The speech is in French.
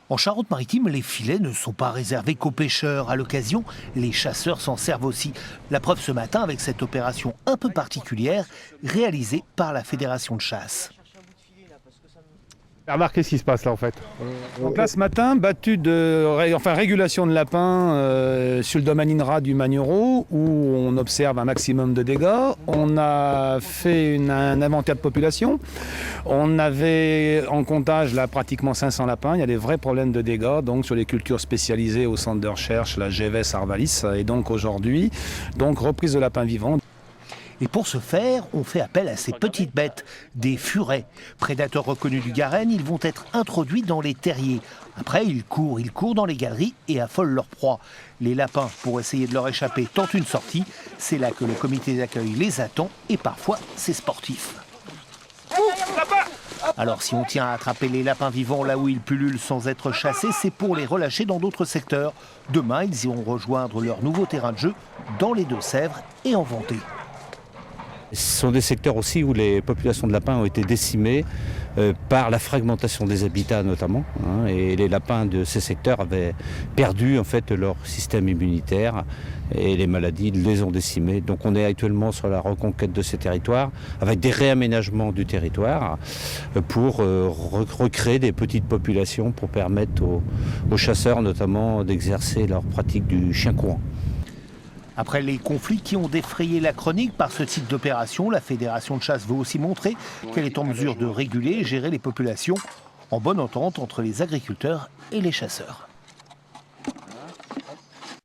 En Charente-Maritime, les filets ne sont pas réservés qu'aux pêcheurs. À l'occasion, les chasseurs s'en servent aussi. La preuve ce matin avec cette opération un peu particulière réalisée par la Fédération de chasse. Bernard, qu'est-ce qui se passe là en fait? Donc là ce matin, régulation de lapins sur le domaine INRA du Magnereau où on observe un maximum de dégâts. On a fait un inventaire de population. On avait en comptage là pratiquement 500 lapins. Il y a des vrais problèmes de dégâts donc sur les cultures spécialisées au centre de recherche, la GVS Arvalis. Et donc aujourd'hui, reprise de lapins vivants. Et pour ce faire, on fait appel à ces petites bêtes, des furets. Prédateurs reconnus du Garenne, ils vont être introduits dans les terriers. Après, ils courent dans les galeries et affolent leur proie. Les lapins, pour essayer de leur échapper, tentent une sortie. C'est là que le comité d'accueil les attend et parfois c'est sportif. Alors si on tient à attraper les lapins vivants là où ils pullulent sans être chassés, c'est pour les relâcher dans d'autres secteurs. Demain, ils iront rejoindre leur nouveau terrain de jeu dans les Deux-Sèvres et en Vendée. Ce sont des secteurs aussi où les populations de lapins ont été décimées par la fragmentation des habitats notamment. Et les lapins de ces secteurs avaient perdu en fait leur système immunitaire et les maladies les ont décimés. Donc on est actuellement sur la reconquête de ces territoires avec des réaménagements du territoire pour recréer des petites populations pour permettre aux chasseurs notamment d'exercer leur pratique du chien courant. Après les conflits qui ont défrayé la chronique par ce type d'opération, la Fédération de chasse veut aussi montrer qu'elle est en mesure de réguler et gérer les populations en bonne entente entre les agriculteurs et les chasseurs.